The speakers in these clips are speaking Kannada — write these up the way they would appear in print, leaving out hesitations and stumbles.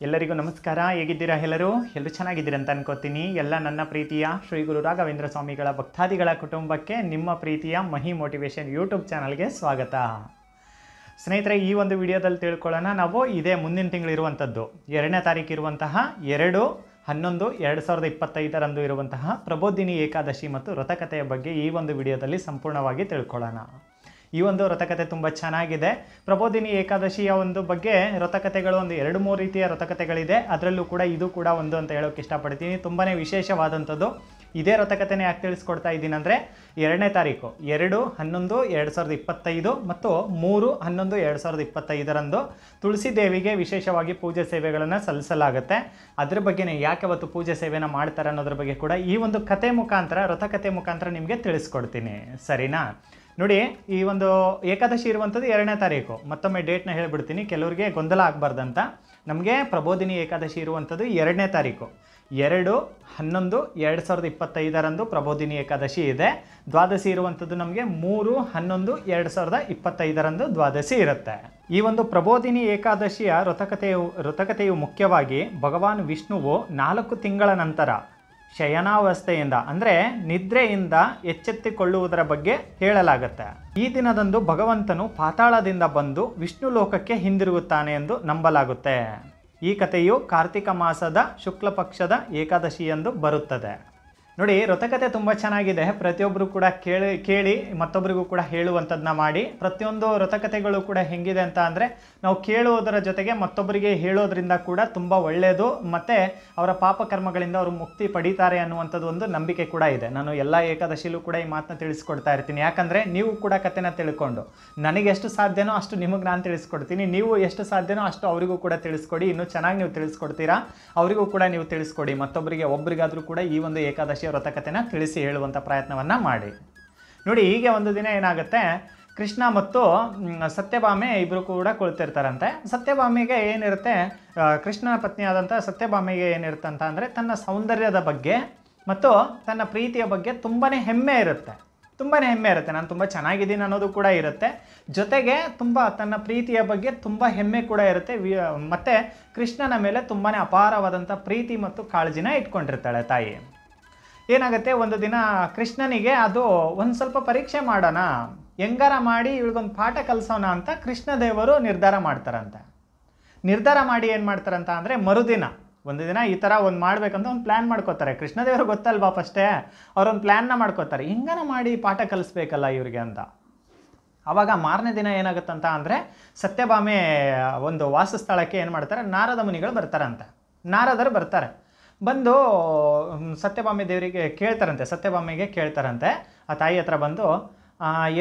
ಎಲ್ಲರಿಗೂ ನಮಸ್ಕಾರ. ಹೇಗಿದ್ದೀರಾ? ಎಲ್ಲರೂ ಚೆನ್ನಾಗಿದ್ದೀರಾ ಅಂತ ಅನ್ಕೋತೀನಿ. ಎಲ್ಲ ನನ್ನ ಪ್ರೀತಿಯ ಶ್ರೀ ಗುರು ರಾಘವೇಂದ್ರ ಸ್ವಾಮಿಗಳ ಭಕ್ತಾದಿಗಳ ಕುಟುಂಬಕ್ಕೆ ನಿಮ್ಮ ಪ್ರೀತಿಯ ಮಹಿ ಮೋಟಿವೇಶನ್ ಯೂಟ್ಯೂಬ್ ಚಾನಲ್ಗೆ ಸ್ವಾಗತ. ಸ್ನೇಹಿತರೆ, ಈ ಒಂದು ವಿಡಿಯೋದಲ್ಲಿ ತಿಳ್ಕೊಳ್ಳೋಣ ನಾವು ಇದೇ ಮುಂದಿನ ತಿಂಗಳಿರುವಂಥದ್ದು 2ನೇ ತಾರೀಕು ಇರುವಂತಹ 2/11/2025 ಇರುವಂತಹ ಪ್ರಬೋಧಿನಿ ಏಕಾದಶಿ ಮತ್ತು ವ್ರತಕಥೆಯ ಬಗ್ಗೆ ಈ ಒಂದು ವಿಡಿಯೋದಲ್ಲಿ ಸಂಪೂರ್ಣವಾಗಿ ತಿಳ್ಕೊಳ್ಳೋಣ. ಈ ಒಂದು ವ್ರತಕಥೆ ತುಂಬ ಚೆನ್ನಾಗಿದೆ. ಪ್ರಬೋಧಿನಿ ಏಕಾದಶಿಯ ಒಂದು ಬಗ್ಗೆ ವ್ರತಕಥೆಗಳು ಒಂದು 2-3 ರೀತಿಯ ವ್ರತಕಥೆಗಳಿದೆ. ಅದರಲ್ಲೂ ಕೂಡ ಇದು ಕೂಡ ಒಂದು ಅಂತ ಹೇಳೋಕ್ಕೆ ಇಷ್ಟಪಡ್ತೀನಿ. ತುಂಬಾ ವಿಶೇಷವಾದಂಥದ್ದು. ಇದೇ ವ್ರತಕಥೆನೇ ಯಾಕೆ ತಿಳಿಸ್ಕೊಡ್ತಾ ಇದ್ದೀನಿ ಅಂದರೆ 2ನೇ ತಾರೀಕು 2/11/2025 ಮತ್ತು 3/11/2025 ತುಳಸಿ ದೇವಿಗೆ ವಿಶೇಷವಾಗಿ ಪೂಜೆ ಸೇವೆಗಳನ್ನು ಸಲ್ಲಿಸಲಾಗುತ್ತೆ. ಅದ್ರ ಬಗ್ಗೆನೇ ಯಾಕೆ ಅವತ್ತು ಪೂಜೆ ಸೇವೆನ ಮಾಡ್ತಾರೆ ಅನ್ನೋದ್ರ ಬಗ್ಗೆ ಕೂಡ ಈ ಒಂದು ಕಥೆ ಮುಖಾಂತರ ವ್ರತಕಥೆ ಮುಖಾಂತರ ನಿಮಗೆ ತಿಳಿಸ್ಕೊಡ್ತೀನಿ. ಸರಿನಾ? ನೋಡಿ, ಈ ಒಂದು ಏಕಾದಶಿ ಇರುವಂಥದ್ದು 2ನೇ ತಾರೀಕು. ಮತ್ತೊಮ್ಮೆ ಡೇಟ್ನ ಹೇಳಿಬಿಡ್ತೀನಿ, ಕೆಲವರಿಗೆ ಗೊಂದಲ ಆಗಬಾರ್ದಂತ. ನಮಗೆ ಪ್ರಬೋಧಿನಿ ಏಕಾದಶಿ ಇರುವಂಥದ್ದು 2ನೇ ತಾರೀಕು 2/11/2025 ಪ್ರಬೋಧಿನಿ ಏಕಾದಶಿ ಇದೆ. ದ್ವಾದಶಿ ಇರುವಂಥದ್ದು ನಮಗೆ 3/11/2025 ದ್ವಾದಶಿ ಇರುತ್ತೆ. ಈ ಒಂದು ಪ್ರಬೋಧಿನಿ ಏಕಾದಶಿಯ ವ್ರತಕಥೆಯು ಮುಖ್ಯವಾಗಿ ಭಗವಾನ್ ವಿಷ್ಣುವು 4 ತಿಂಗಳ ನಂತರ ಶಯನಾವಸ್ಥೆಯಿಂದ ಅಂದರೆ ನಿದ್ರೆಯಿಂದ ಎಚ್ಚೆತ್ತುಕೊಳ್ಳುವುದರ ಬಗ್ಗೆ ಹೇಳಲಾಗುತ್ತೆ. ಈ ದಿನದಂದು ಭಗವಂತನು ಪಾತಾಳದಿಂದ ಬಂದು ವಿಷ್ಣು ಲೋಕಕ್ಕೆ ಹಿಂದಿರುಗುತ್ತಾನೆ ಎಂದು ನಂಬಲಾಗುತ್ತೆ. ಈ ಕಥೆಯು ಕಾರ್ತಿಕ ಮಾಸದ ಶುಕ್ಲ ಪಕ್ಷದ ಏಕಾದಶಿಯಂದು ಬರುತ್ತದೆ. ನೋಡಿ, ವ್ರತಕಥೆ ತುಂಬ ಚೆನ್ನಾಗಿದೆ. ಪ್ರತಿಯೊಬ್ಬರು ಕೂಡ ಕೇಳಿ ಮತ್ತೊಬ್ಬರಿಗೂ ಕೂಡ ಹೇಳುವಂಥದ್ದನ್ನ ಮಾಡಿ. ಪ್ರತಿಯೊಂದು ವ್ರತಕಥೆಗಳು ಕೂಡ ಹೆಂಗಿದೆ ಅಂತ ಅಂದರೆ, ನಾವು ಕೇಳುವುದರ ಜೊತೆಗೆ ಮತ್ತೊಬ್ಬರಿಗೆ ಹೇಳೋದ್ರಿಂದ ಕೂಡ ತುಂಬ ಒಳ್ಳೆಯದು, ಮತ್ತು ಅವರ ಪಾಪಕರ್ಮಗಳಿಂದ ಅವರು ಮುಕ್ತಿ ಪಡೀತಾರೆ ಅನ್ನುವಂಥದ್ದು ಒಂದು ನಂಬಿಕೆ ಕೂಡ ಇದೆ. ನಾನು ಎಲ್ಲ ಏಕಾದಶಿಲೂ ಕೂಡ ಈ ಮಾತನ್ನ ತಿಳಿಸ್ಕೊಡ್ತಾ ಇರ್ತೀನಿ. ಯಾಕಂದರೆ ನೀವು ಕೂಡ ಕಥೆನ ತಿಳ್ಕೊಂಡು ನನಗೆ ಎಷ್ಟು ಸಾಧ್ಯನೋ ಅಷ್ಟು ನಿಮಗೆ ನಾನು ತಿಳಿಸ್ಕೊಡ್ತೀನಿ. ನೀವು ಎಷ್ಟು ಸಾಧ್ಯನೋ ಅಷ್ಟು ಅವರಿಗೂ ಕೂಡ ತಿಳಿಸ್ಕೊಡಿ. ಇನ್ನೂ ಚೆನ್ನಾಗಿ ನೀವು ತಿಳಿಸ್ಕೊಡ್ತೀರಾ, ಅವರಿಗೂ ಕೂಡ ನೀವು ತಿಳಿಸ್ಕೊಡಿ. ಮತ್ತೊಬ್ಬರಿಗೆ ಒಬ್ಬರಿಗಾದರೂ ಕೂಡ ಈ ಒಂದು ಏಕಾದಶಿ ವ್ರತಕಥೆನ ತಿಳಿಸಿ ಹೇಳುವಂಥ ಪ್ರಯತ್ನವನ್ನು ಮಾಡಿ. ನೋಡಿ, ಹೀಗೆ ಒಂದು ದಿನ ಏನಾಗುತ್ತೆ, ಕೃಷ್ಣ ಮತ್ತು ಸತ್ಯಭಾಮೆ ಇಬ್ಬರು ಕೂಡ ಕುಳಿತಿರ್ತಾರಂತೆ. ಸತ್ಯಭಾಮೆಗೆ ಏನಿರುತ್ತೆ, ಕೃಷ್ಣನ ಪತ್ನಿಯಾದಂಥ ಸತ್ಯಭಾಮೆಗೆ ಏನಿರುತ್ತೆ ಅಂತ ಅಂದರೆ, ತನ್ನ ಸೌಂದರ್ಯದ ಬಗ್ಗೆ ಮತ್ತು ತನ್ನ ಪ್ರೀತಿಯ ಬಗ್ಗೆ ತುಂಬಾ ಹೆಮ್ಮೆ ಇರುತ್ತೆ. ನಾನು ತುಂಬ ಚೆನ್ನಾಗಿದ್ದೀನಿ ಅನ್ನೋದು ಕೂಡ ಇರುತ್ತೆ. ಜೊತೆಗೆ ತನ್ನ ಪ್ರೀತಿಯ ಬಗ್ಗೆ ತುಂಬ ಹೆಮ್ಮೆ ಕೂಡ ಇರುತ್ತೆ. ಮತ್ತು ಕೃಷ್ಣನ ಮೇಲೆ ತುಂಬಾ ಅಪಾರವಾದಂಥ ಪ್ರೀತಿ ಮತ್ತು ಕಾಳಜಿನ ಇಟ್ಕೊಂಡಿರ್ತಾಳೆ ತಾಯಿ. ಏನಾಗುತ್ತೆ, ಒಂದು ದಿನ ಕೃಷ್ಣನಿಗೆ ಅದು ಒಂದು ಸ್ವಲ್ಪ ಪರೀಕ್ಷೆ ಮಾಡೋಣ, ಹೆಂಗಾರ ಮಾಡಿ ಇವಳಿಗೊಂದು ಪಾಠ ಕಲಿಸೋಣ ಅಂತ ಕೃಷ್ಣದೇವರು ನಿರ್ಧಾರ ಮಾಡ್ತಾರಂತೆ. ನಿರ್ಧಾರ ಮಾಡಿ ಏನು ಮಾಡ್ತಾರಂತ ಅಂದರೆ, ಮರುದಿನ ಒಂದು ದಿನ ಈ ಥರ ಒಂದು ಮಾಡಬೇಕಂತ ಒಂದು ಪ್ಲ್ಯಾನ್ ಮಾಡ್ಕೋತಾರೆ. ಕೃಷ್ಣದೇವರು ಗೊತ್ತಲ್ವಾ, ಫಸ್ಟೇ ಅವರೊಂದು ಪ್ಲ್ಯಾನ್ನ ಮಾಡ್ಕೋತಾರೆ, ಹೆಂಗಾರ ಮಾಡಿ ಪಾಠ ಕಲಿಸ್ಬೇಕಲ್ಲ ಇವ್ರಿಗೆ ಅಂತ. ಆವಾಗ ಮಾರನೇ ದಿನ ಏನಾಗುತ್ತಂತ ಅಂದರೆ, ಸತ್ಯಭಾಮೆ ಒಂದು ವಾಸಸ್ಥಳಕ್ಕೆ ಏನು ಮಾಡ್ತಾರೆ, ನಾರದ ಮುನಿಗಳು ಬರ್ತಾರಂತೆ. ನಾರದರು ಬರ್ತಾರೆ. ಬಂದು ಸತ್ಯಭಾಮೆ ದೇವರಿಗೆ ಸತ್ಯಭಾಮೆಗೆ ಕೇಳ್ತಾರಂತೆ. ಆ ತಾಯಿ ಹತ್ರ ಬಂದು,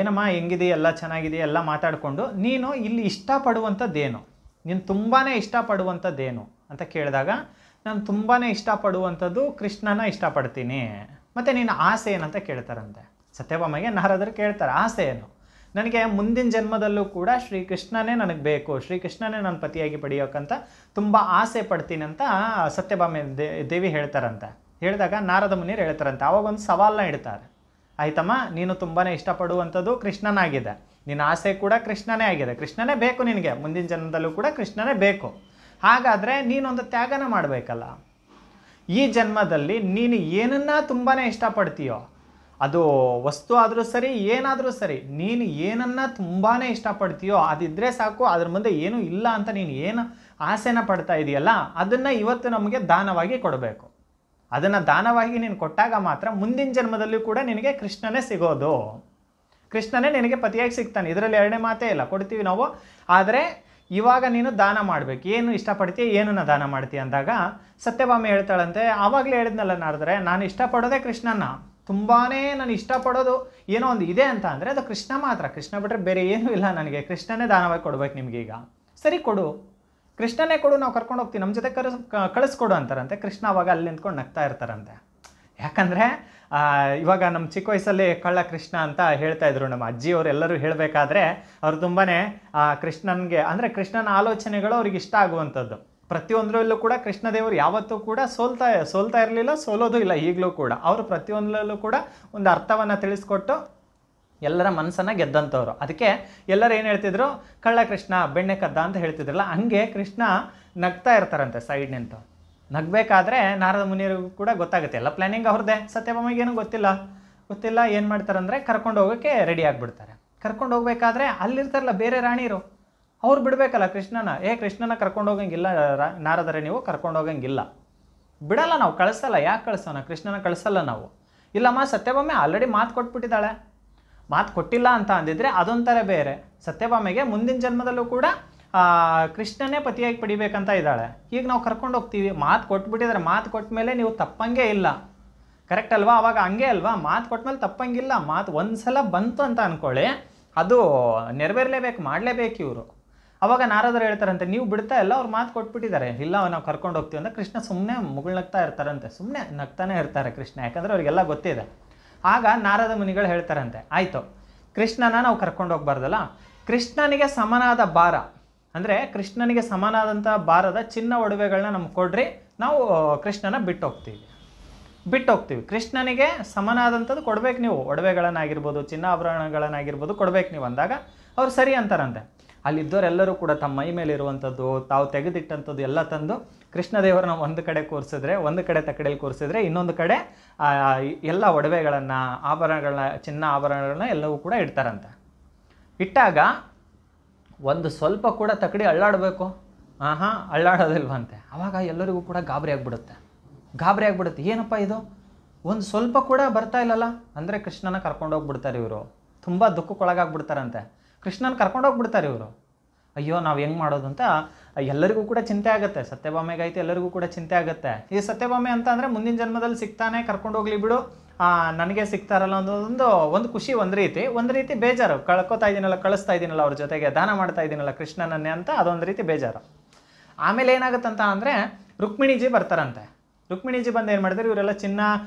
ಏನಮ್ಮ ಹೆಂಗಿದೆಯಾ, ಎಲ್ಲ ಚೆನ್ನಾಗಿದೆಯಾ, ಎಲ್ಲ ಮಾತಾಡಿಕೊಂಡು ನೀನು ಇಲ್ಲಿ ಇಷ್ಟಪಡುವಂಥದ್ದೇನು, ನೀನು ತುಂಬಾ ಇಷ್ಟಪಡುವಂಥದ್ದೇನು ಅಂತ ಕೇಳಿದಾಗ, ನಾನು ತುಂಬಾ ಇಷ್ಟಪಡುವಂಥದ್ದು ಕೃಷ್ಣನ ಇಷ್ಟಪಡ್ತೀನಿ. ಮತ್ತು ನೀನು ಆಸೆ ಏನಂತ ಕೇಳ್ತಾರಂತೆ. ಸತ್ಯಭಾಮೆಗೆ ನಾರದರು ಕೇಳ್ತಾರೆ, ಆಸೆ ಏನು? ನನಗೆ ಮುಂದಿನ ಜನ್ಮದಲ್ಲೂ ಕೂಡ ಶ್ರೀಕೃಷ್ಣನೇ ನನಗೆ ಬೇಕು, ಶ್ರೀಕೃಷ್ಣನೇ ನನ್ನ ಪತಿಯಾಗಿ ಪಡೆಯೋಕ್ಕಂತ ತುಂಬ ಆಸೆ ಪಡ್ತೀನಿ ಅಂತ ಸತ್ಯಭಾಮೆ ದೇವಿ ಹೇಳ್ತಾರಂತೆ. ಹೇಳಿದಾಗ ನಾರದ ಮುನಿಯರು ಹೇಳ್ತಾರಂತೆ, ಆವಾಗ ಒಂದು ಸವಾಲನ್ನ ಇಡ್ತಾರೆ. ಆಯ್ತಮ್ಮ, ನೀನು ತುಂಬಾ ಇಷ್ಟಪಡುವಂಥದ್ದು ಕೃಷ್ಣನಾಗಿದೆ, ನಿನ್ನ ಆಸೆ ಕೂಡ ಕೃಷ್ಣನೇ ಆಗಿದೆ, ಕೃಷ್ಣನೇ ಬೇಕು ನಿನಗೆ, ಮುಂದಿನ ಜನ್ಮದಲ್ಲೂ ಕೂಡ ಕೃಷ್ಣನೇ ಬೇಕು. ಹಾಗಾದರೆ ನೀನೊಂದು ತ್ಯಾಗನ ಮಾಡಬೇಕಲ್ಲ. ಈ ಜನ್ಮದಲ್ಲಿ ನೀನು ಏನನ್ನ ತುಂಬಾ ಇಷ್ಟಪಡ್ತೀಯೋ, ಅದು ವಸ್ತು ಆದರೂ ಸರಿ, ಏನಾದರೂ ಸರಿ, ನೀನು ಏನನ್ನ ತುಂಬಾ ಇಷ್ಟಪಡ್ತೀಯೋ ಅದಿದ್ದರೆ ಸಾಕು. ಅದ್ರ ಮುಂದೆ ಏನೂ ಇಲ್ಲ ಅಂತ ನೀನು ಏನು ಆಸೆನ ಪಡ್ತಾ ಇದೆಯಲ್ಲ, ಅದನ್ನು ಇವತ್ತು ನಮಗೆ ದಾನವಾಗಿ ಕೊಡಬೇಕು. ಅದನ್ನು ದಾನವಾಗಿ ನೀನು ಕೊಟ್ಟಾಗ ಮಾತ್ರ ಮುಂದಿನ ಜನ್ಮದಲ್ಲೂ ಕೂಡ ನಿನಗೆ ಕೃಷ್ಣನೇ ಸಿಗೋದು, ಕೃಷ್ಣನೇ ನಿನಗೆ ಪತಿಯಾಗಿ ಸಿಗ್ತಾನೆ. ಇದರಲ್ಲಿ ಎರಡನೇ ಮಾತೇ ಇಲ್ಲ, ಕೊಡ್ತೀವಿ ನಾವು. ಆದರೆ ಇವಾಗ ನೀನು ದಾನ ಮಾಡಬೇಕು. ಏನು ಇಷ್ಟಪಡ್ತೀಯ, ಏನನ್ನ ದಾನ ಮಾಡ್ತೀಯ ಅಂದಾಗ ಸತ್ಯಭಾಮೆ ಹೇಳ್ತಾಳಂತೆ, ಆವಾಗಲೇ ಹೇಳಿದ್ನಲ್ಲ ನಾರದರೆ, ನಾನು ಇಷ್ಟಪಡೋದೇ ಕೃಷ್ಣನ, ತುಂಬಾ ನಾನು ಇಷ್ಟಪಡೋದು ಏನೋ ಒಂದು ಇದೆ ಅಂತ ಅಂದರೆ ಅದು ಕೃಷ್ಣ ಮಾತ್ರ. ಕೃಷ್ಣ ಬಿಟ್ಟರೆ ಬೇರೆ ಏನೂ ಇಲ್ಲ ನನಗೆ, ಕೃಷ್ಣನೇ ದಾನವಾಗಿ ಕೊಡ್ಬೇಕು ನಿಮಗೀಗ. ಸರಿ ಕೊಡು, ಕೃಷ್ಣನೇ ಕೊಡು, ನಾವು ಕರ್ಕೊಂಡು ಹೋಗ್ತೀವಿ, ನಮ್ಮ ಜೊತೆ ಕಳಿಸ್ಕೊಡು ಅಂತಾರಂತೆ. ಕೃಷ್ಣ ಅವಾಗ ಅಲ್ಲಿ ನಿಂತ್ಕೊಂಡು ನಗ್ತಾ ಇರ್ತಾರಂತೆ. ಯಾಕಂದರೆ ಇವಾಗ ನಮ್ಮ ಚಿಕ್ಕ ವಯಸ್ಸಲ್ಲಿ ಕಳ್ಳ ಕೃಷ್ಣ ಅಂತ ಹೇಳ್ತಾ ಇದ್ರು ನಮ್ಮ ಅಜ್ಜಿಯವರು. ಎಲ್ಲರೂ ಹೇಳಬೇಕಾದ್ರೆ ಅವರು ತುಂಬಾ ಕೃಷ್ಣನಿಗೆ ಅಂದರೆ ಕೃಷ್ಣನ ಆಲೋಚನೆಗಳು ಅವ್ರಿಗೆ ಇಷ್ಟ ಆಗುವಂಥದ್ದು. ಪ್ರತಿಯೊಂದರಲ್ಲೂ ಕೂಡ ಕೃಷ್ಣದೇವರು ಯಾವತ್ತೂ ಕೂಡ ಸೋಲ್ತಾ ಇರಲಿಲ್ಲ, ಸೋಲೋದು ಇಲ್ಲ ಈಗಲೂ ಕೂಡ. ಅವರು ಪ್ರತಿಯೊಂದರಲ್ಲೂ ಕೂಡ ಒಂದು ಅರ್ಥವನ್ನು ತಿಳಿಸ್ಕೊಟ್ಟು ಎಲ್ಲರ ಮನಸ್ಸನ್ನು ಗೆದ್ದಂಥವ್ರು. ಅದಕ್ಕೆ ಎಲ್ಲರೂ ಏನು ಹೇಳ್ತಿದ್ರು, ಕಳ್ಳ ಕೃಷ್ಣ ಬೆಣ್ಣೆ ಕದ್ದ ಅಂತ ಹೇಳ್ತಿದ್ರಲ್ಲ, ಹಂಗೆ ಕೃಷ್ಣ ನಗ್ತಾ ಇರ್ತಾರಂತೆ ಸೈಡ್ ನಿಂತು. ನಗಬೇಕಾದ್ರೆ ನಾರದ ಮುನಿಯರಿಗೂ ಕೂಡ ಗೊತ್ತಾಗುತ್ತೆ, ಎಲ್ಲ ಪ್ಲ್ಯಾನಿಂಗ್ ಅವ್ರದ್ದೇ. ಸತ್ಯಭಾಮಿಗೇನು ಗೊತ್ತಿಲ್ಲ ಏನು ಮಾಡ್ತಾರಂದರೆ ಕರ್ಕೊಂಡು ಹೋಗೋಕ್ಕೆ ರೆಡಿ ಆಗಿಬಿಡ್ತಾರೆ. ಕರ್ಕೊಂಡು ಹೋಗ್ಬೇಕಾದ್ರೆ ಅಲ್ಲಿರ್ತಾರಲ್ಲ ಬೇರೆ ರಾಣಿಯರು, ಅವ್ರು ಬಿಡಬೇಕಲ್ಲ ಕೃಷ್ಣನ. ಕೃಷ್ಣನ ಕರ್ಕೊಂಡು ಹೋಗಂಗಿಲ್ಲ ನಾರದರೆ, ನೀವು ಕರ್ಕೊಂಡು ಹೋಗಂಗಿಲ್ಲ, ಬಿಡಲ್ಲ, ನಾವು ಕಳಿಸಲ್ಲ. ಯಾಕೆ ಕಳಿಸೋಣ? ಕೃಷ್ಣನ ಕಳಿಸಲ್ಲ ನಾವು. ಇಲ್ಲಮ್ಮ, ಸತ್ಯಭಾಮೆ ಆಲ್ರೆಡಿ ಮಾತು ಕೊಟ್ಬಿಟ್ಟಿದ್ದಾಳೆ. ಮಾತು ಕೊಟ್ಟಿಲ್ಲ ಅಂತ ಅಂದಿದ್ರೆ ಅದೊಂಥರ ಬೇರೆ. ಸತ್ಯಭಾಮೆಗೆ ಮುಂದಿನ ಜನ್ಮದಲ್ಲೂ ಕೂಡ ಕೃಷ್ಣನೇ ಪತಿಯಾಗಿ ಪಡಿಬೇಕಂತ ಇದ್ದಾಳೆ. ಈಗ ನಾವು ಕರ್ಕೊಂಡು ಹೋಗ್ತೀವಿ, ಮಾತು ಕೊಟ್ಬಿಟ್ಟಿದ್ದಾರೆ. ಮಾತು ಕೊಟ್ಟ ಮೇಲೆ ನೀವು ತಪ್ಪಂಗೆ ಇಲ್ಲ, ಕರೆಕ್ಟ್ ಅಲ್ವಾ? ಅವಾಗ ಹಂಗೆ ಅಲ್ವಾ, ಮಾತು ಕೊಟ್ಟ ಮೇಲೆ ತಪ್ಪಂಗಿಲ್ಲ. ಮಾತು ಒಂದು ಸಲ ಬಂತು ಅಂತ ಅಂದ್ಕೊಳ್ಳಿ, ಅದು ನೆರವೇರಲೇಬೇಕು, ಮಾಡಲೇಬೇಕು ಇವರು. ಅವಾಗ ನಾರದರು ಹೇಳ್ತಾರಂತೆ, ನೀವು ಬಿಡ್ತಾ ಇಲ್ಲ, ಅವ್ರು ಮಾತು ಕೊಟ್ಬಿಟ್ಟಿದ್ದಾರೆ, ಇಲ್ಲ ನಾವು ಕರ್ಕೊಂಡು ಹೋಗ್ತೀವಿ ಅಂತ. ಕೃಷ್ಣ ಸುಮ್ಮನೆ ಮುಗುಳ್ನಗ್ತಾ ಇರ್ತಾರಂತೆ, ಸುಮ್ಮನೆ ನಗ್ತಾನೆ ಇರ್ತಾರೆ ಕೃಷ್ಣ, ಯಾಕಂದರೆ ಅವರಿಗೆಲ್ಲ ಗೊತ್ತಿದೆ. ಆಗ ನಾರದ ಮುನಿಗಳು ಹೇಳ್ತಾರಂತೆ, ಆಯಿತು, ಕೃಷ್ಣನ ನಾವು ಕರ್ಕೊಂಡು ಹೋಗ್ಬಾರ್ದಲ್ಲ, ಕೃಷ್ಣನಿಗೆ ಸಮನಾದ ಭಾರ, ಅಂದರೆ ಕೃಷ್ಣನಿಗೆ ಸಮನಾದಂಥ ಭಾರದ ಚಿನ್ನ ಒಡವೆಗಳನ್ನ ನಮ್ಗೆ ಕೊಡ್ರಿ, ನಾವು ಕೃಷ್ಣನ ಬಿಟ್ಟು ಹೋಗ್ತೀವಿ. ಕೃಷ್ಣನಿಗೆ ಸಮನಾದಂಥದ್ದು ಕೊಡ್ಬೇಕು ನೀವು, ಒಡವೆಗಳನ್ನಾಗಿರ್ಬೋದು, ಚಿನ್ನಾಭರಣಗಳನ್ನಾಗಿರ್ಬೋದು ಕೊಡ್ಬೇಕು ನೀವು ಅಂದಾಗ ಅವ್ರು ಸರಿ ಅಂತಾರಂತೆ. ಅಲ್ಲಿದ್ದವರೆಲ್ಲರೂ ಕೂಡ ತಮ್ಮ ಮೈ ಮೇಲೆ ಇರುವಂಥದ್ದು, ತಾವು ತೆಗೆದಿಟ್ಟಂಥದ್ದು ಎಲ್ಲ ತಂದು ಕೃಷ್ಣದೇವರನ್ನ ಒಂದು ಕಡೆ ಕೂರಿಸಿದ್ರೆ, ಒಂದು ಕಡೆ ತಕ್ಕಡೆಯಲ್ಲಿ ಕೂರಿಸಿದ್ರೆ, ಇನ್ನೊಂದು ಕಡೆ ಎಲ್ಲ ಒಡವೆಗಳನ್ನು, ಆಭರಣಗಳನ್ನ, ಚಿನ್ನ ಆಭರಣಗಳನ್ನ ಎಲ್ಲವೂ ಕೂಡ ಇಡ್ತಾರಂತೆ. ಇಟ್ಟಾಗ ಒಂದು ಸ್ವಲ್ಪ ಕೂಡ ತಕ್ಕಡಿ ಅಳ್ಳಾಡಬೇಕು, ಅಳ್ಳಾಡೋದಿಲ್ವಂತೆ. ಆವಾಗ ಎಲ್ಲರಿಗೂ ಕೂಡ ಗಾಬರಿ ಆಗಿಬಿಡುತ್ತೆ. ಏನಪ್ಪ ಇದು, ಒಂದು ಸ್ವಲ್ಪ ಕೂಡ ಬರ್ತಾ ಇಲ್ಲಲ್ಲ ಅಂದರೆ ಕೃಷ್ಣನ ಕರ್ಕೊಂಡೋಗ್ಬಿಡ್ತಾರೆ ಇವರು. ತುಂಬ ದುಃಖಕ್ಕೊಳಗಾಗ್ಬಿಡ್ತಾರಂತೆ. ಕೃಷ್ಣನ ಕರ್ಕೊಂಡೋಗ್ಬಿಡ್ತಾರೆ ಇವರು. ಅಯ್ಯೋ ನಾವು ಹೆಂಗೆ ಮಾಡೋದು ಅಂತ ಎಲ್ಲರಿಗೂ ಕೂಡ ಚಿಂತೆ ಆಗುತ್ತೆ. ಸತ್ಯಭಾಮೆಗಾಯ್ತು, ಎಲ್ಲರಿಗೂ ಕೂಡ ಚಿಂತೆ ಆಗುತ್ತೆ. ಈ ಸತ್ಯಭಾಮೆ ಅಂತ ಅಂದರೆ ಮುಂದಿನ ಜನ್ಮದಲ್ಲಿ ಸಿಗ್ತಾನೆ, ಕರ್ಕೊಂಡೋಗ್ಲಿ ಬಿಡು, ನನಗೆ ಸಿಗ್ತಾರಲ್ಲ ಅನ್ನೋದೊಂದು ಒಂದು ಖುಷಿ, ಒಂದು ರೀತಿ ಬೇಜಾರು. ಕಳಿಸ್ತಾ ಇದ್ದೀನಲ್ಲ ಅವ್ರ ಜೊತೆಗೆ, ದಾನ ಮಾಡ್ತಾ ಇದ್ದೀನಲ್ಲ ಕೃಷ್ಣನನ್ನೇ ಅಂತ ಅದೊಂದು ರೀತಿ ಬೇಜಾರು. ಆಮೇಲೆ ಏನಾಗುತ್ತಂತ ಅಂದರೆ ರುಕ್ಮಿಣಿಜಿ ಬರ್ತಾರಂತೆ. ರುಕ್ಮಿಣಿಜಿ ಬಂದು ಏನು ಮಾಡಿದ್ರೆ, ಇವರೆಲ್ಲ ಚಿನ್ನ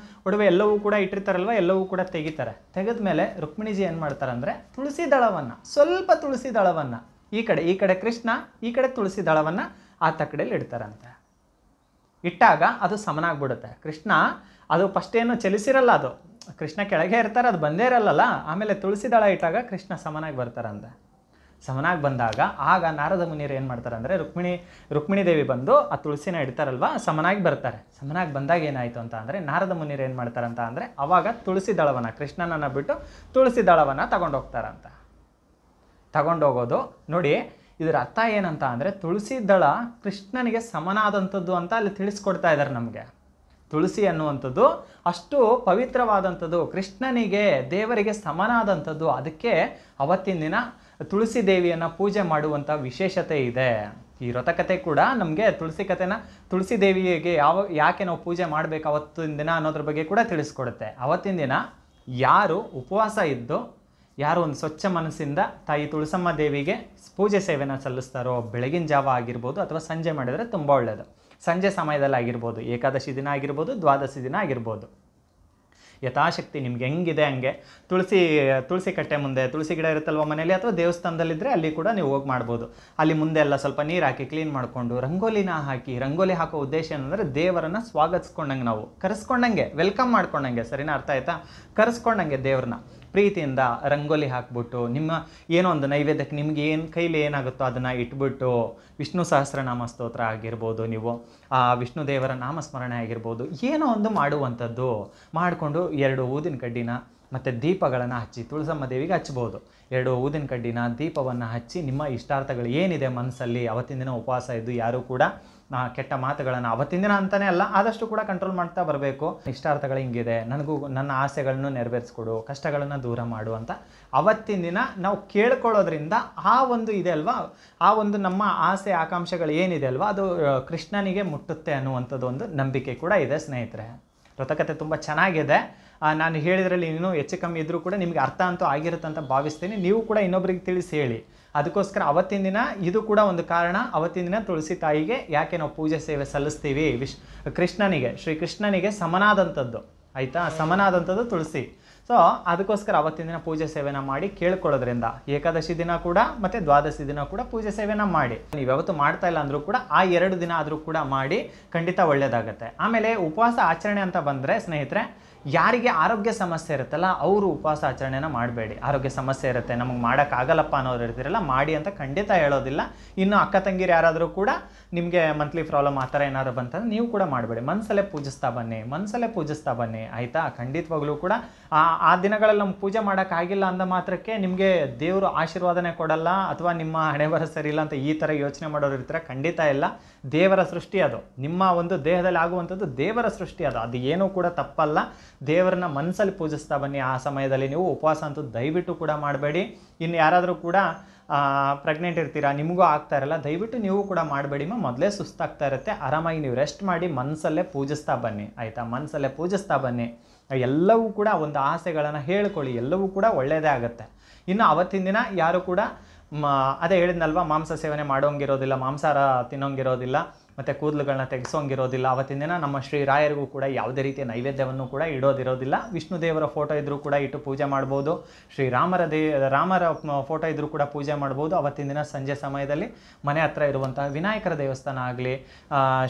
ಒಡವೆ ಎಲ್ಲವೂ ಕೂಡ ಇಟ್ಟಿರ್ತಾರಲ್ವ, ಎಲ್ಲವೂ ಕೂಡ ತೆಗಿತಾರೆ. ತೆಗೆದ ಮೇಲೆ ರುಕ್ಮಿಣಿಜಿ ಏನು ಮಾಡ್ತಾರೆ ಅಂದರೆ ತುಳಸಿ ದಳವನ್ನು, ಸ್ವಲ್ಪ ತುಳಸಿ ದಳವನ್ನು ಈ ಕಡೆ ಕೃಷ್ಣ, ಈ ಕಡೆ ತುಳಸಿ ದಳವನ್ನು ಆ ತಕ್ಕಡೆಯಲ್ಲಿ ಇಡ್ತಾರಂತೆ. ಇಟ್ಟಾಗ ಅದು ಸಮನಾಗ್ಬಿಡುತ್ತೆ. ಕೃಷ್ಣ ಅದು ಫಸ್ಟ್ ಏನು ಚಲಿಸಿರಲ್ಲ, ಅದು ಕೃಷ್ಣ ಕೆಳಗೆ ಇರ್ತಾರೆ, ಅದು ಬಂದೇ ಇರಲ್ಲ. ಆಮೇಲೆ ತುಳಸಿ ದಳ ಇಟ್ಟಾಗ ಕೃಷ್ಣ ಸಮನಾಗಿ ಬರ್ತಾರಂತೆ. ಸಮನಾಗಿ ಬಂದಾಗ ಆಗ ನಾರದ ಮುನಿಯರು ಏನು ಮಾಡ್ತಾರೆ ಅಂದರೆ, ರುಕ್ಮಿಣಿ ದೇವಿ ಬಂದು ಆ ತುಳಸಿನ ಇಡ್ತಾರಲ್ವ, ಸಮನಾಗಿ ಬರ್ತಾರೆ. ಸಮನಾಗಿ ಬಂದಾಗ ಏನಾಯಿತು ಅಂತ ಅಂದರೆ, ನಾರದ ಮುನಿಯರು ಏನು ಮಾಡ್ತಾರಂತ ಅಂದರೆ ಅವಾಗ ತುಳಸಿ ದಳವನ್ನು, ಕೃಷ್ಣನನ್ನು ಬಿಟ್ಟು ತುಳಸಿ ದಳವನ್ನು ತಗೊಂಡೋಗೋದು ನೋಡಿ. ಇದರ ಅರ್ಥ ಏನಂತ ಅಂದರೆ, ತುಳಸಿ ದಳ ಕೃಷ್ಣನಿಗೆ ಸಮನಾದಂಥದ್ದು ಅಂತ ಅಲ್ಲಿ ತಿಳಿಸ್ಕೊಡ್ತಾ ಇದ್ದಾರೆ ನಮಗೆ. ತುಳಸಿ ಅನ್ನುವಂಥದ್ದು ಅಷ್ಟು ಪವಿತ್ರವಾದಂಥದ್ದು, ಕೃಷ್ಣನಿಗೆ, ದೇವರಿಗೆ ಸಮನಾದಂಥದ್ದು. ಅದಕ್ಕೆ ಅವತ್ತಿನ ದಿನ ತುಳಸಿ ದೇವಿಯನ್ನು ಪೂಜೆ ಮಾಡುವಂಥ ವಿಶೇಷತೆ ಇದೆ. ಈ ವ್ರತಕಥೆ ಕೂಡ ನಮಗೆ ತುಳಸಿ ದೇವಿಗೆ ಯಾಕೆ ನಾವು ಪೂಜೆ ಮಾಡಬೇಕು ಅವತ್ತಿನ ದಿನ ಅನ್ನೋದ್ರ ಬಗ್ಗೆ ಕೂಡ ತಿಳಿಸ್ಕೊಡುತ್ತೆ. ಅವತ್ತಿನ ದಿನ ಯಾರು ಉಪವಾಸ ಇದ್ದು, ಯಾರು ಒಂದು ಸ್ವಚ್ಛ ಮನಸ್ಸಿಂದ ತಾಯಿ ತುಳಸಮ್ಮ ದೇವಿಗೆ ಪೂಜೆ ಸೇವೆನ ಸಲ್ಲಿಸ್ತಾರೋ, ಬೆಳಗಿನ ಜಾವ ಆಗಿರ್ಬೋದು ಅಥವಾ ಸಂಜೆ ಮಾಡಿದರೆ ತುಂಬ ಒಳ್ಳೆಯದು. ಸಂಜೆ ಸಮಯದಲ್ಲಿ ಆಗಿರ್ಬೋದು, ಏಕಾದಶಿ ದಿನ ಆಗಿರ್ಬೋದು, ದ್ವಾದಶಿ ದಿನ ಆಗಿರ್ಬೋದು, ಯಥಾಶಕ್ತಿ ನಿಮ್ಗೆ ಹೆಂಗಿದೆ ಹಂಗೆ ತುಳಸಿ ಕಟ್ಟೆ ಮುಂದೆ ತುಳಸಿ ಗಿಡ ಇರುತ್ತಲ್ವ ಮನೇಲಿ, ಅಥವಾ ದೇವಸ್ಥಾನದಲ್ಲಿದ್ದರೆ ಅಲ್ಲಿ ಕೂಡ ನೀವು ಹೋಗಿ ಮಾಡ್ಬೋದು. ಅಲ್ಲಿ ಮುಂದೆ ಎಲ್ಲ ಸ್ವಲ್ಪ ನೀರು ಹಾಕಿ ಕ್ಲೀನ್ ಮಾಡಿಕೊಂಡು ರಂಗೋಲಿನ ಹಾಕಿ, ರಂಗೋಲಿ ಹಾಕೋ ಉದ್ದೇಶ ಏನಂದರೆ ದೇವರನ್ನು ಸ್ವಾಗತಿಸ್ಕೊಂಡಂಗೆ, ನಾವು ಕರೆಸ್ಕೊಂಡಂಗೆ, ವೆಲ್ಕಮ್ ಮಾಡ್ಕೊಂಡಂಗೆ, ಸರಿನಾ? ಅರ್ಥ ಆಯ್ತಾ? ಕರೆಸ್ಕೊಂಡಂಗೆ ದೇವ್ರನ್ನ ಪ್ರೀತಿಯಿಂದ ರಂಗೋಲಿ ಹಾಕ್ಬಿಟ್ಟು, ನಿಮ್ಮ ಏನೋ ಒಂದು ನೈವೇದ್ಯಕ್ಕೆ ನಿಮ್ಗೆ ಏನು ಕೈಲಿ ಏನಾಗುತ್ತೋ ಅದನ್ನು ಇಟ್ಬಿಟ್ಟು, ವಿಷ್ಣು ಸಹಸ್ರನಾಮ ಸ್ತೋತ್ರ ಆಗಿರ್ಬೋದು, ನೀವು ವಿಷ್ಣು ದೇವರ ನಾಮಸ್ಮರಣೆ ಆಗಿರ್ಬೋದು, ಏನೋ ಒಂದು ಮಾಡುವಂಥದ್ದು ಮಾಡಿಕೊಂಡು 2 ಊದಿನ ಕಡ್ಡಿನ ಮತ್ತು ದೀಪಗಳನ್ನು ಹಚ್ಚಿ ತುಳಸಮ್ಮ ದೇವಿಗೆ ಹಚ್ಬೋದು. 2 ಊದಿನ ಕಡ್ಡಿನ ದೀಪವನ್ನು ಹಚ್ಚಿ ನಿಮ್ಮ ಇಷ್ಟಾರ್ಥಗಳು ಏನಿದೆ ಮನಸ್ಸಲ್ಲಿ, ಅವತ್ತಿನ ದಿನ ಉಪವಾಸ ಇದ್ದು ಯಾರೂ ಕೂಡ ಕೆಟ್ಟ ಮಾತುಗಳನ್ನು ಅವತ್ತಿನ ದಿನ ಅಂತಲೇ ಅಲ್ಲ, ಆದಷ್ಟು ಕೂಡ ಕಂಟ್ರೋಲ್ ಮಾಡ್ತಾ ಬರಬೇಕು. ಇಷ್ಟಾರ್ಥಗಳು ಹಿಂಗಿದೆ, ನನಗೂ ನನ್ನ ಆಸೆಗಳನ್ನು ನೆರವೇರಿಸ್ಕೊಡು, ಕಷ್ಟಗಳನ್ನು ದೂರ ಮಾಡು ಅಂತ ಅವತ್ತಿನ ದಿನ ನಾವು ಕೇಳ್ಕೊಳ್ಳೋದ್ರಿಂದ ಆ ಒಂದು ಇದೆ ಅಲ್ವಾ, ಆ ಒಂದು ನಮ್ಮ ಆಸೆ ಆಕಾಂಕ್ಷೆಗಳು ಏನಿದೆ ಅಲ್ವಾ, ಅದು ಕೃಷ್ಣನಿಗೆ ಮುಟ್ಟುತ್ತೆ ಅನ್ನುವಂಥದ್ದು ಒಂದು ನಂಬಿಕೆ ಕೂಡ ಇದೆ ಸ್ನೇಹಿತರೆ. ವ್ರತಕಥೆ ತುಂಬ ಚೆನ್ನಾಗಿದೆ. ನಾನು ಹೇಳಿದ್ರಲ್ಲಿ ಇನ್ನೂ ಹೆಚ್ಚು ಕಮ್ಮಿ ಇದ್ದರೂ ಕೂಡ ನಿಮಗೆ ಅರ್ಥ ಅಂತೂ ಆಗಿರುತ್ತೆ ಅಂತ ಭಾವಿಸ್ತೀನಿ. ನೀವು ಕೂಡ ಇನ್ನೊಬ್ರಿಗೆ ತಿಳಿಸಿ ಹೇಳಿ. ಅದಕ್ಕೋಸ್ಕರ ಅವತ್ತಿನ ದಿನ ಇದು ಕೂಡ ಒಂದು ಕಾರಣ. ಅವತ್ತಿನ ದಿನ ತುಳಸಿ ತಾಯಿಗೆ ಯಾಕೆ ನಾವು ಪೂಜೆ ಸೇವೆ ಸಲ್ಲಿಸ್ತೀವಿ, ಕೃಷ್ಣನಿಗೆ, ಶ್ರೀಕೃಷ್ಣನಿಗೆ ಸಮನಾದಂಥದ್ದು, ಆಯಿತಾ? ಸಮನಾದಂಥದ್ದು ತುಳಸಿ. ಸೊ ಅದಕ್ಕೋಸ್ಕರ ಅವತ್ತಿನ ದಿನ ಪೂಜೆ ಸೇವೆನ ಮಾಡಿ ಕೇಳ್ಕೊಳ್ಳೋದ್ರಿಂದ ಏಕಾದಶಿ ದಿನ ಕೂಡ ಮತ್ತು ದ್ವಾದಶಿ ದಿನ ಕೂಡ ಪೂಜೆ ಸೇವೆನ ಮಾಡಿ. ನೀವು ಯಾವತ್ತೂ ಮಾಡ್ತಾ ಇಲ್ಲ ಅಂದರೂ ಕೂಡ ಆ 2 ದಿನ ಆದರೂ ಕೂಡ ಮಾಡಿ, ಖಂಡಿತ ಒಳ್ಳೆಯದಾಗತ್ತೆ. ಆಮೇಲೆ ಉಪವಾಸ ಆಚರಣೆ ಅಂತ ಬಂದರೆ ಸ್ನೇಹಿತರೆ, ಯಾರಿಗೆ ಆರೋಗ್ಯ ಸಮಸ್ಯೆ ಇರುತ್ತಲ್ಲ ಅವರು ಉಪವಾಸ ಆಚರಣೆನ ಮಾಡಬೇಡಿ. ಆರೋಗ್ಯ ಸಮಸ್ಯೆ ಇರುತ್ತೆ, ನಮಗೆ ಮಾಡೋಕ್ಕಾಗಲ್ಲಪ್ಪ ಅನ್ನೋರು ಇರ್ತೀರಲ್ಲ, ಮಾಡಿ ಅಂತ ಖಂಡಿತ ಹೇಳೋದಿಲ್ಲ. ಇನ್ನು ಅಕ್ಕ ತಂಗಿರು ಯಾರಾದರೂ ಕೂಡ ನಿಮಗೆ ಮಂತ್ಲಿ ಪ್ರಾಬ್ಲಮ್ ಆ ಥರ ಏನಾದ್ರು ಬಂತಂದ್ರೆ ನೀವು ಕೂಡ ಮಾಡಬೇಡಿ. ಮನಸಲ್ಲೇ ಪೂಜಿಸ್ತಾ ಬನ್ನಿ, ಮನಸಲ್ಲೇ ಪೂಜಿಸ್ತಾ ಬನ್ನಿ, ಆಯಿತಾ? ಖಂಡಿತವಾಗ್ಲೂ ಕೂಡ ಆ ದಿನಗಳಲ್ಲಿ ನಮ್ಗೆ ಪೂಜೆ ಮಾಡೋಕ್ಕಾಗಿಲ್ಲ ಅಂದ ಮಾತ್ರಕ್ಕೆ ನಿಮಗೆ ದೇವರು ಆಶೀರ್ವಾದನೆ ಕೊಡಲ್ಲ ಅಥವಾ ನಿಮ್ಮ ಹಣೆ ಬರ ಸರಿ ಇಲ್ಲ ಅಂತ ಈ ಥರ ಯೋಚನೆ ಮಾಡೋರು ಇರ್ತಾರೆ. ಖಂಡಿತ ಇಲ್ಲ. ದೇವರ ಸೃಷ್ಟಿ ಅದು, ನಿಮ್ಮ ಒಂದು ದೇಹದಲ್ಲಿ ಆಗುವಂಥದ್ದು ದೇವರ ಸೃಷ್ಟಿ ಅದು, ಅದು ಏನೂ ಕೂಡ ತಪ್ಪಲ್ಲ. ದೇವರನ್ನ ಮನಸ್ಸಲ್ಲಿ ಪೂಜಿಸ್ತಾ ಬನ್ನಿ. ಆ ಸಮಯದಲ್ಲಿ ನೀವು ಉಪವಾಸ ಅಂತೂ ದಯವಿಟ್ಟು ಕೂಡ ಮಾಡಬೇಡಿ. ಇನ್ನು ಯಾರಾದರೂ ಕೂಡ ಪ್ರೆಗ್ನೆಂಟ್ ಇರ್ತೀರಾ, ನಿಮಗೂ ಆಗ್ತಾ ಇರಲ್ಲ, ದಯವಿಟ್ಟು ನೀವು ಕೂಡ ಮಾಡಬೇಡಿ. ಮೊದಲೇ ಸುಸ್ತಾಗ್ತಾ ಇರುತ್ತೆ, ಆರಾಮಾಗಿ ನೀವು ರೆಸ್ಟ್ ಮಾಡಿ ಮನಸ್ಸಲ್ಲೇ ಪೂಜಿಸ್ತಾ ಬನ್ನಿ, ಆಯಿತಾ? ಮನಸ್ಸಲ್ಲೇ ಪೂಜಿಸ್ತಾ ಬನ್ನಿ. ಎಲ್ಲವೂ ಕೂಡ ಒಂದು ಆಸೆಗಳನ್ನು ಹೇಳ್ಕೊಳ್ಳಿ, ಎಲ್ಲವೂ ಕೂಡ ಒಳ್ಳೆಯದೇ ಆಗುತ್ತೆ. ಇನ್ನು ಅವತ್ತಿನ ದಿನ ಯಾರು ಕೂಡ ಅದೇ ಹೇಳಿದ್ನಲ್ವ, ಮಾಂಸ ಸೇವನೆ ಮಾಡೋಂಗಿರೋದಿಲ್ಲ, ಮಾಂಸಾಹಾರ ತಿನ್ನೋಂಗಿರೋದಿಲ್ಲ, ಮತ್ತು ಕೂದಲುಗಳನ್ನ ತೆಗೆಸೋಂಗಿರೋದಿಲ್ಲ. ಅವತ್ತಿನ ದಿನ ನಮ್ಮ ಶ್ರೀರಾಯರಿಗೂ ಕೂಡ ಯಾವುದೇ ರೀತಿಯ ನೈವೇದ್ಯವನ್ನು ಕೂಡ ಇಡೋದಿರೋದಿಲ್ಲ. ವಿಷ್ಣು ದೇವರ ಫೋಟೋ ಇದ್ದರೂ ಕೂಡ ಇಟ್ಟು ಪೂಜೆ ಮಾಡ್ಬೋದು. ರಾಮರ ಫೋಟೋ ಇದ್ದರೂ ಕೂಡ ಪೂಜೆ ಮಾಡ್ಬೋದು. ಅವತ್ತಿನ ದಿನ ಸಂಜೆ ಸಮಯದಲ್ಲಿ ಮನೆ ಹತ್ರ ಇರುವಂತಹ ವಿನಾಯಕರ ದೇವಸ್ಥಾನ ಆಗಲಿ,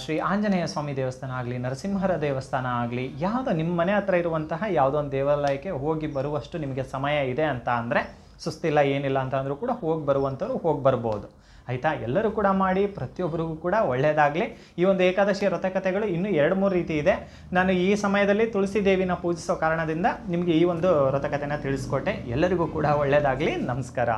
ಶ್ರೀ ಆಂಜನೇಯ ಸ್ವಾಮಿ ದೇವಸ್ಥಾನ ಆಗಲಿ, ನರಸಿಂಹರ ದೇವಸ್ಥಾನ ಆಗಲಿ, ಯಾವುದೋ ನಿಮ್ಮ ಮನೆ ಹತ್ರ ಇರುವಂತಹ ಯಾವುದೋ ಒಂದು ದೇವಾಲಯಕ್ಕೆ ಹೋಗಿ ಬರುವಷ್ಟು ನಿಮಗೆ ಸಮಯ ಇದೆ ಅಂತ ಅಂದರೆ, ಸುಸ್ತಿಲ್ಲ ಏನಿಲ್ಲ ಅಂತ ಅಂದರೂ ಕೂಡ ಹೋಗಿ ಬರುವಂಥವ್ರು ಹೋಗಿ ಬರ್ಬೋದು, ಆಯಿತಾ? ಎಲ್ಲರೂ ಕೂಡ ಮಾಡಿ, ಪ್ರತಿಯೊಬ್ಬರಿಗೂ ಕೂಡ ಒಳ್ಳೆಯದಾಗಲಿ. ಈ ಒಂದು ಏಕಾದಶಿಯ ವ್ರತಕಥೆಗಳು ಇನ್ನೂ 2-3 ರೀತಿ ಇದೆ. ನಾನು ಈ ಸಮಯದಲ್ಲಿ ತುಳಸಿ ದೇವಿನ ಪೂಜಿಸೋ ಕಾರಣದಿಂದ ನಿಮಗೆ ಈ ಒಂದು ವ್ರತಕಥೆನ ತಿಳಿಸ್ಕೊಟ್ಟೆ. ಎಲ್ಲರಿಗೂ ಕೂಡ ಒಳ್ಳೆಯದಾಗಲಿ. ನಮಸ್ಕಾರ.